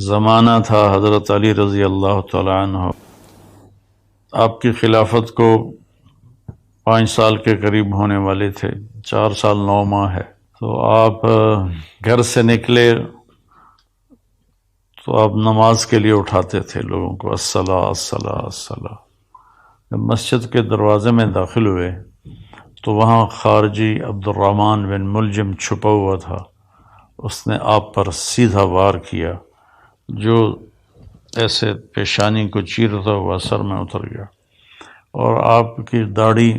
زمانہ تھا حضرت علی رضی اللہ تعالیٰ عنہ، آپ کی خلافت کو 5 سال کے قریب ہونے والے تھے، 4 سال 9 ماہ ہے۔ تو آپ گھر سے نکلے تو آپ نماز کے لیے اٹھاتے تھے لوگوں کو، الصلاۃ الصلاۃ الصلاۃ۔ جب مسجد کے دروازے میں داخل ہوئے تو وہاں خارجی عبد الرحمن بن ملجم چھپا ہوا تھا، اس نے آپ پر سیدھا وار کیا جو ایسے پیشانی کو چیرتا ہوا سر میں اتر گیا اور آپ کی داڑھی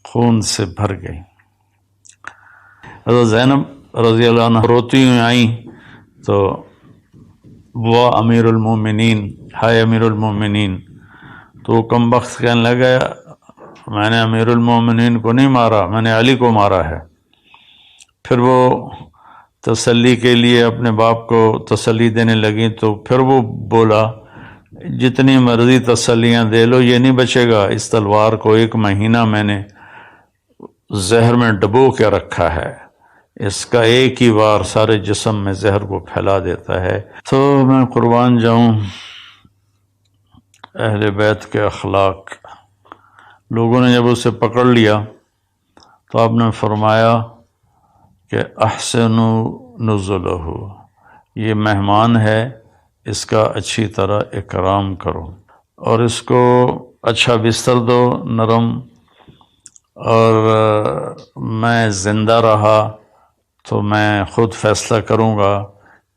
خون سے بھر گئی۔ حضرت زینب رضی اللہ عنہ روتی ہوئی آئیں تو وہ امیر المومنین، ہائے امیر المومنین، تو وہ کم بخت کہنے لگا میں نے امیر المومنین کو نہیں مارا، میں نے علی کو مارا ہے۔ پھر وہ تسلی کے لیے اپنے باپ کو تسلی دینے لگیں تو پھر وہ بولا جتنی مرضی تسلیاں دے لو یہ نہیں بچے گا، اس تلوار کو 1 مہینہ میں نے زہر میں ڈبو کے رکھا ہے، اس کا ایک ہی وار سارے جسم میں زہر کو پھیلا دیتا ہے۔ تو میں قربان جاؤں اہل بیت کے اخلاق۔ لوگوں نے جب اسے پکڑ لیا تو آپ نے فرمایا کہ احسنوا نزلہ، یہ مہمان ہے، اس کا اچھی طرح اکرام کرو اور اس کو اچھا بستر دو نرم، اور میں زندہ رہا تو میں خود فیصلہ کروں گا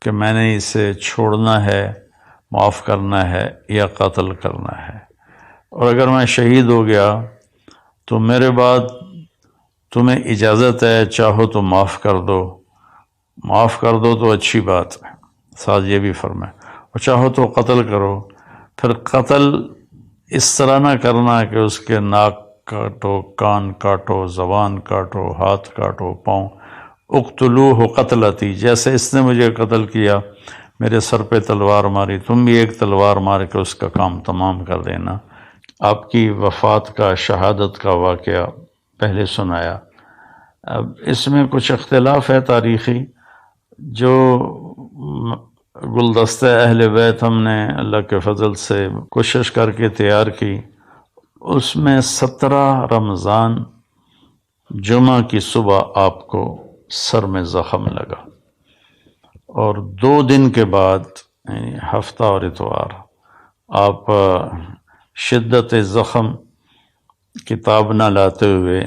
کہ میں نے اسے چھوڑنا ہے، معاف کرنا ہے یا قتل کرنا ہے، اور اگر میں شہید ہو گیا تو میرے بعد تمہیں اجازت ہے، چاہو تو معاف کر دو، معاف کر دو تو اچھی بات ہے، ساتھ یہ بھی فرمائے، اور چاہو تو قتل کرو۔ پھر قتل اس طرح نہ کرنا کہ اس کے ناک کاٹو، کان کاٹو، زبان کاٹو، ہاتھ کاٹو، پاؤں۔ اقتلوہ قتلتی، جیسے اس نے مجھے قتل کیا، میرے سر پہ تلوار ماری، تم بھی ایک تلوار مار کے اس کا کام تمام کر دینا۔ آپ کی وفات کا، شہادت کا واقعہ پہلے سنایا۔ اب اس میں کچھ اختلاف ہے تاریخی، جو گلدستہ اہل بیت ہم نے اللہ کے فضل سے کوشش کر کے تیار کی، اس میں 17 رمضان جمعہ کی صبح آپ کو سر میں زخم لگا، اور 2 دن کے بعد یعنی ہفتہ اور اتوار آپ شدت زخم کتاب نہ لاتے ہوئے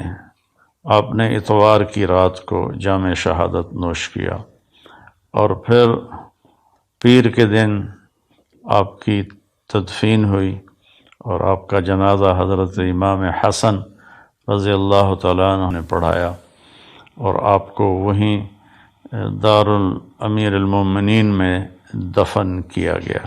آپ نے اتوار کی رات کو جام شہادت نوش کیا، اور پھر پیر کے دن آپ کی تدفین ہوئی اور آپ کا جنازہ حضرت امام حسن رضی اللہ تعالیٰ عنہ نے پڑھایا، اور آپ کو وہیں دار الامیر المومنین میں دفن کیا گیا۔